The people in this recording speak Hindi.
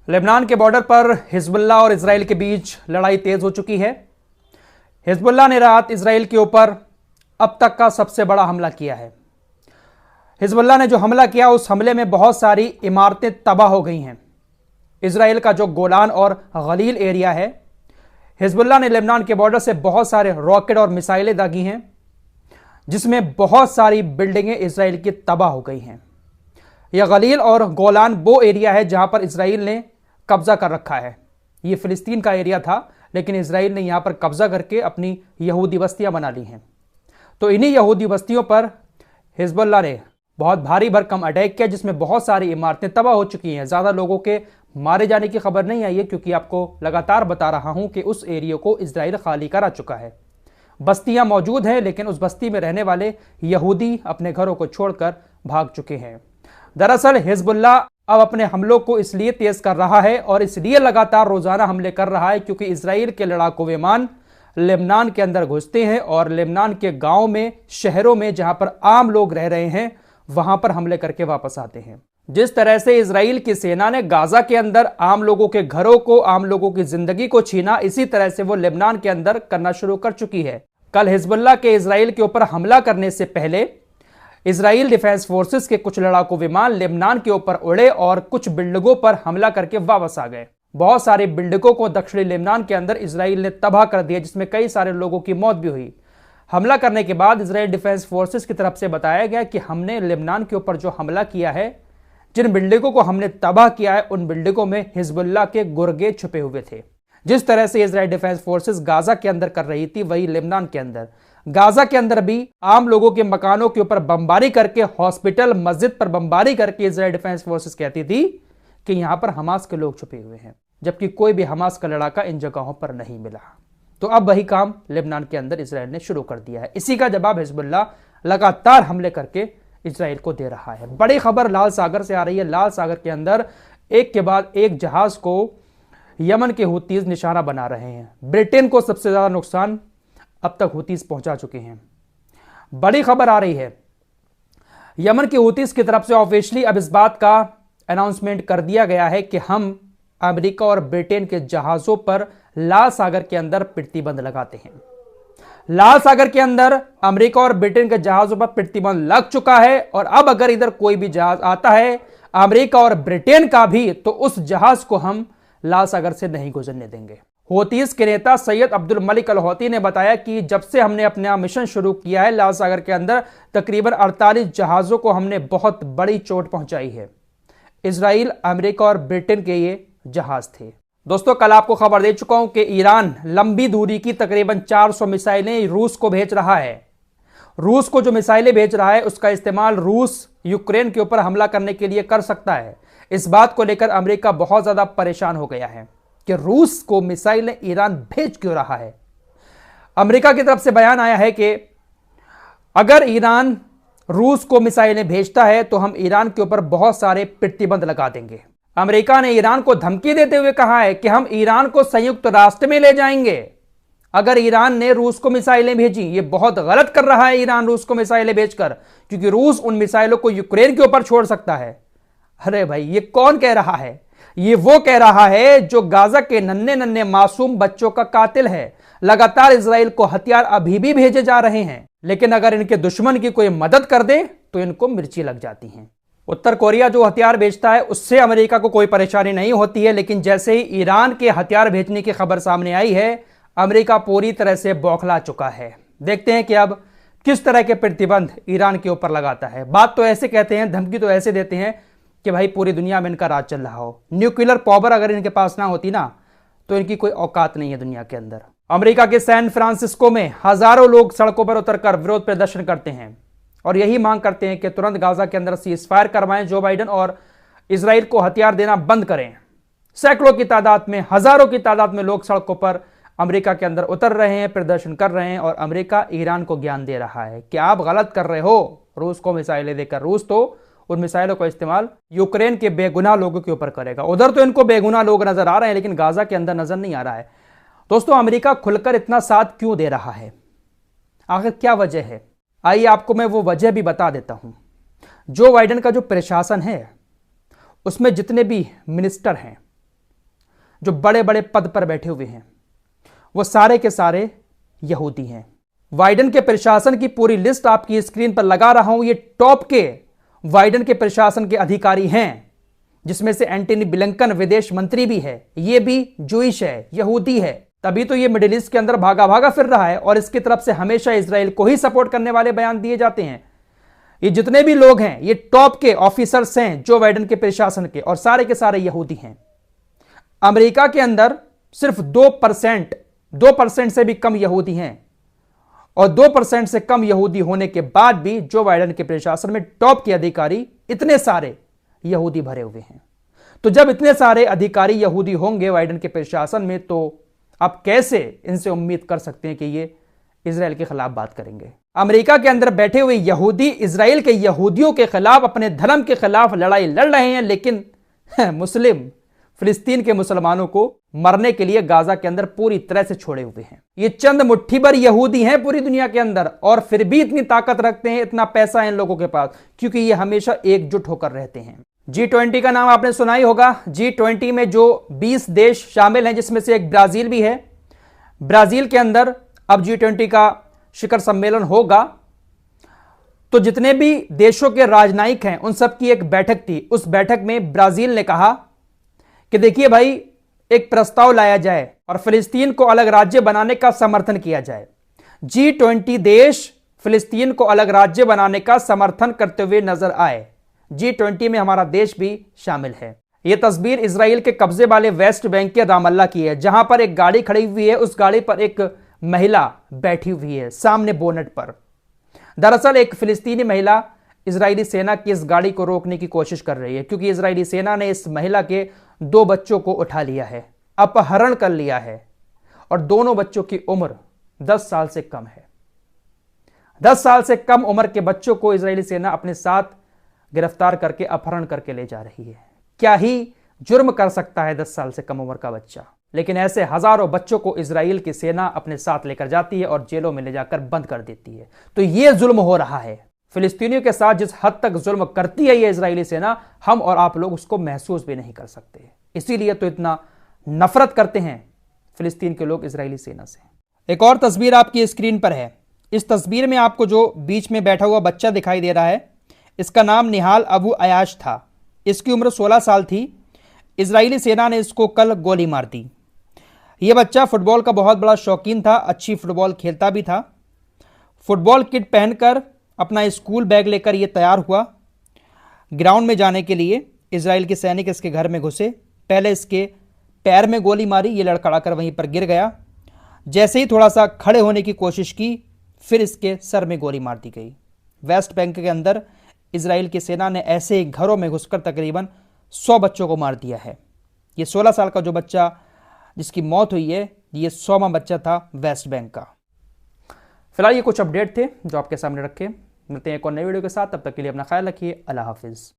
लेबनान के बॉर्डर पर हिजबुल्लाह और इजराइल के बीच लड़ाई तेज हो चुकी है। हिजबुल्लाह ने रात इजराइल के ऊपर अब तक का सबसे बड़ा हमला किया है। हिजबुल्लाह ने जो हमला किया उस हमले में बहुत सारी इमारतें तबाह हो गई हैं। इजराइल का जो गोलान और गलील एरिया है, हिजबुल्लाह ने लेबनान के बॉर्डर से बहुत सारे रॉकेट और मिसाइलें दागी हैं, जिसमें बहुत सारी बिल्डिंगें इजराइल की तबाह हो गई हैं। यह गलील और गोलान वो एरिया है जहां पर इजराइल ने कब्जा कर रखा है। यह फिलिस्तीन का एरिया था, लेकिन इजराइल ने यहां पर कब्जा करके अपनी यहूदी बस्तियां बना ली हैं। तो इन्हीं यहूदी बस्तियों पर हिजबुल्लाह ने बहुत भारी भरकम अटैक किया, जिसमें बहुत सारी इमारतें तबाह हो चुकी हैं। ज़्यादा लोगों के मारे जाने की खबर नहीं आई है, क्योंकि आपको लगातार बता रहा हूं कि उस एरिया को इजराइल खाली करा चुका है। बस्तियां मौजूद हैं, लेकिन उस बस्ती में रहने वाले यहूदी अपने घरों को छोड़कर भाग चुके हैं। दरअसल हिजबुल्लाह अब अपने हमलों को इसलिए तेज कर रहा है और इसलिए लगातार रोजाना हमले कर रहा है, क्योंकि इजराइल के लड़ाकू विमान लेबनान के अंदर घुसते हैं और लेबनान के गांव में, शहरों में जहां पर आम लोग रह रहे हैं, वहां पर हमले करके वापस आते हैं। जिस तरह से इजराइल की सेना ने गाजा के अंदर आम लोगों के घरों को, आम लोगों की जिंदगी को छीना, इसी तरह से वो लेबनान के अंदर करना शुरू कर चुकी है। कल हिजबुल्लाह के इजराइल के ऊपर हमला करने से पहले इजराइल डिफेंस फोर्सेस के कुछ लड़ाकू विमान लेबनान के ऊपर उड़े और कुछ बिल्डिंगों पर हमला करके वापस आ गए। बहुत सारी बिल्डिंगों को दक्षिणी लेबनान के अंदर इजराइल ने तबाह कर दिया, जिसमें कई सारे लोगों की मौत भी हुई। हमला करने के बाद इजराइल डिफेंस फोर्सेस की तरफ से बताया गया कि हमने लेबनान के ऊपर जो हमला किया है, जिन बिल्डिंगों को हमने तबाह किया है, उन बिल्डिंगों में हिजबुल्लाह के गुर्गे छुपे हुए थे। जिस तरह से इजराइल डिफेंस फोर्सेस गाजा के अंदर कर रही थी, वही लेबनान के अंदर, गाजा के अंदर भी आम लोगों के मकानों के ऊपर बमबारी करके, हॉस्पिटल, मस्जिद पर बमबारी करके इजराइल डिफेंस फोर्सेस कहती थी कि यहां पर हमास के लोग छुपे हुए हैं, जबकि कोई भी हमास का लड़ाका इन जगहों पर नहीं मिला। तो अब वही काम लेबनान के अंदर इजराइल ने शुरू कर दिया है। इसी का जवाब हिजबुल्लाह लगातार हमले करके इजराइल को दे रहा है। बड़ी खबर लाल सागर से आ रही है। लाल सागर के अंदर एक के बाद एक जहाज को यमन के हुतीज निशाना बना रहे हैं। ब्रिटेन को सबसे ज्यादा नुकसान अब तक हुतीज पहुंचा चुके हैं। बड़ी खबर आ रही है, यमन के हुतीज की तरफ से ऑफिशियली अब इस बात का अनाउंसमेंट कर दिया गया है कि हम अमेरिका और ब्रिटेन के जहाजों पर लाल सागर के अंदर प्रतिबंध लगाते हैं। लाल सागर के अंदर अमेरिका और ब्रिटेन के जहाजों पर प्रतिबंध लग चुका है और अब अगर इधर कोई भी जहाज आता है, अमेरिका और ब्रिटेन का भी, तो उस जहाज को हम लाल सागर से नहीं गुजरने देंगे। हौतीस के नेता सैयद अब्दुल मलिक अल हौती ने बताया कि जब से हमने अपना मिशन शुरू किया है, लाल सागर के अंदर तकरीबन 48 जहाजों को हमने बहुत बड़ी चोट पहुंचाई है। इजराइल, अमेरिका और ब्रिटेन के ये जहाज थे। दोस्तों, कल आपको खबर दे चुका हूं कि ईरान लंबी दूरी की तकरीबन 400 मिसाइलें रूस को भेज रहा है। रूस को जो मिसाइलें भेज रहा है, उसका इस्तेमाल रूस यूक्रेन के ऊपर हमला करने के लिए कर सकता है। इस बात को लेकर अमेरिका बहुत ज्यादा परेशान हो गया है कि रूस को मिसाइलें ईरान भेज क्यों रहा है। अमेरिका की तरफ से बयान आया है कि अगर ईरान रूस को मिसाइलें भेजता है तो हम ईरान के ऊपर बहुत सारे प्रतिबंध लगा देंगे। अमेरिका ने ईरान को धमकी देते हुए कहा है कि हम ईरान को संयुक्त राष्ट्र में ले जाएंगे अगर ईरान ने रूस को मिसाइलें भेजी। ये बहुत गलत कर रहा है ईरान रूस को मिसाइलें भेजकर, क्योंकि रूस उन मिसाइलों को यूक्रेन के ऊपर छोड़ सकता है। अरे भाई, ये कौन कह रहा है? ये वो कह रहा है जो गाजा के नन्हे नन्हे मासूम बच्चों का कातिल है। लगातार इजराइल को हथियार अभी भी भेजे जा रहे हैं, लेकिन अगर इनके दुश्मन की कोई मदद कर दे तो इनको मिर्ची लग जाती हैं। उत्तर कोरिया जो हथियार भेजता है, उससे अमेरिका को कोई परेशानी नहीं होती है, लेकिन जैसे ही ईरान के हथियार भेजने की खबर सामने आई है, अमेरिका पूरी तरह से बौखला चुका है। देखते हैं कि अब किस तरह के प्रतिबंध ईरान के ऊपर लगाता है। बात तो ऐसे कहते हैं, धमकी तो ऐसे देते हैं कि भाई पूरी दुनिया में इनका राज चल रहा हो। न्यूक्लियर पावर अगर इनके पास ना होती ना, तो इनकी कोई औकात नहीं है दुनिया के अंदर। अमेरिका के सैन फ्रांसिस्को में हजारों लोग सड़कों पर उतरकर विरोध प्रदर्शन करते हैं और यही मांग करते हैं कि तुरंत गाजा के अंदर सीजफायर करवाएं, जो बाइडन और इजराइल को हथियार देना बंद करें। सैकड़ों की तादाद में, हजारों की तादाद में लोग सड़कों पर अमेरिका के अंदर उतर रहे हैं, प्रदर्शन कर रहे हैं और अमेरिका ईरान को ज्ञान दे रहा है कि आप गलत कर रहे हो रूस को मिसाइलें देकर। रूस तो उन मिसाइलों का इस्तेमाल यूक्रेन के बेगुनाह लोगों के ऊपर करेगा। उधर तो इनको बेगुनाह लोग नजर आ रहे हैं, लेकिन गाजा के अंदर नजर नहीं आ रहा है। दोस्तों, अमेरिका खुलकर इतना साथ क्यों दे रहा है? आखिर क्या वजह है? आइए आपको मैं वो वजह भी बता देता हूं। जो बाइडन का जो प्रशासन है, उसमें जितने भी मिनिस्टर हैं, जो बड़े बड़े पद पर बैठे हुए हैं, वो सारे के सारे यहूदी हैं। बाइडेन के प्रशासन की पूरी लिस्ट आपकी स्क्रीन पर लगा रहा हूं। ये टॉप के बाइडेन के प्रशासन के अधिकारी हैं, जिसमें से एंटनी ब्लिंकन विदेश मंत्री भी है, ये भी जूइश है, यहूदी है। तभी तो ये मिडिल ईस्ट के अंदर भागा भागा फिर रहा है और इसकी तरफ से हमेशा इजराइल को ही सपोर्ट करने वाले बयान दिए जाते हैं। ये जितने भी लोग हैं, ये टॉप के ऑफिसर्स हैं जो बाइडेन के प्रशासन के, और सारे के सारे यहूदी हैं। अमेरिका के अंदर सिर्फ 2% से भी कम यहूदी हैं, और 2% से कम यहूदी होने के बाद भी जो बाइडेन के प्रशासन में टॉप के अधिकारी इतने सारे यहूदी भरे हुए हैं। तो जब इतने सारे अधिकारी यहूदी होंगे बाइडेन के प्रशासन में, तो आप कैसे इनसे उम्मीद कर सकते हैं कि ये इजराइल के खिलाफ बात करेंगे? अमेरिका के अंदर बैठे हुए यहूदी इजराइल के यहूदियों के खिलाफ, अपने धर्म के खिलाफ लड़ाई लड़ रहे हैं, लेकिन मुस्लिम फिलिस्तीन के मुसलमानों को मरने के लिए गाजा के अंदर पूरी तरह से छोड़े हुए हैं। ये चंद मुट्ठी भर यहूदी हैं पूरी दुनिया के अंदर, और फिर भी इतनी ताकत रखते हैं, इतना पैसा है इन लोगों के पास, क्योंकि ये हमेशा एकजुट होकर रहते हैं। G20 का नाम आपने सुना ही होगा। G20 में जो 20 देश शामिल हैं, जिसमें से एक ब्राजील भी है। ब्राजील के अंदर अब G20 का शिखर सम्मेलन होगा, तो जितने भी देशों के राजनयिक हैं उन सब की एक बैठक थी। उस बैठक में ब्राजील ने कहा कि देखिए भाई, एक प्रस्ताव लाया जाए और फिलिस्तीन को अलग राज्य बनाने का समर्थन किया जाए। G20 देश फिलिस्तीन को अलग राज्य बनाने का समर्थन करते हुए नजर आए। G20 में हमारा देश भी शामिल है। यह तस्वीर इजराइल के कब्जे वाले वेस्ट बैंक के रामल्ला की है, जहां पर एक गाड़ी खड़ी हुई है। उस गाड़ी पर एक महिला बैठी हुई है सामने बोनट पर। दरअसल एक फिलिस्तीनी महिला इजरायली सेना की इस गाड़ी को रोकने की कोशिश कर रही है, क्योंकि इजरायली सेना ने इस महिला के 2 बच्चों को उठा लिया है, अपहरण कर लिया है, और दोनों बच्चों की उम्र 10 साल से कम है। 10 साल से कम उम्र के बच्चों को इजरायली सेना अपने साथ गिरफ्तार करके अपहरण करके ले जा रही है। क्या ही जुर्म कर सकता है 10 साल से कम उम्र का बच्चा? लेकिन ऐसे हजारों बच्चों को इजराइल की सेना अपने साथ लेकर जाती है और जेलों में ले जाकर बंद कर देती है। तो यह जुल्म हो रहा है फिलिस्तीनियों के साथ। जिस हद तक जुल्म करती है ये इजरायली सेना, हम और आप लोग उसको महसूस भी नहीं कर सकते। इसीलिए तो इतना नफरत करते हैं फिलिस्तीन के लोग इजरायली सेना से। एक और तस्वीर आपकी स्क्रीन पर है। इस तस्वीर में आपको जो बीच में बैठा हुआ बच्चा दिखाई दे रहा है, इसका नाम निहाल अबू अयाश था। इसकी उम्र 16 साल थी। इजरायली सेना ने इसको कल गोली मार दी। यह बच्चा फुटबॉल का बहुत बड़ा शौकीन था, अच्छी फुटबॉल खेलता भी था। फुटबॉल किट पहनकर अपना स्कूल बैग लेकर यह तैयार हुआ ग्राउंड में जाने के लिए। इजराइल के सैनिक इसके घर में घुसे, पहले इसके पैर में गोली मारी, ये लड़खड़ाकर वहीं पर गिर गया। जैसे ही थोड़ा सा खड़े होने की कोशिश की, फिर इसके सर में गोली मार दी गई। वेस्ट बैंक के अंदर इजराइल की सेना ने ऐसे ही घरों में घुसकर तकरीबन 100 बच्चों को मार दिया है। ये 16 साल का जो बच्चा जिसकी मौत हुई है, ये 100वां बच्चा था वेस्ट बैंक का। फिलहाल ये कुछ अपडेट थे जो आपके सामने रखे। मिलते हैं एक और नई वीडियो के साथ, तब तक के लिए अपना ख्याल रखिए। अल्लाह हाफिज़।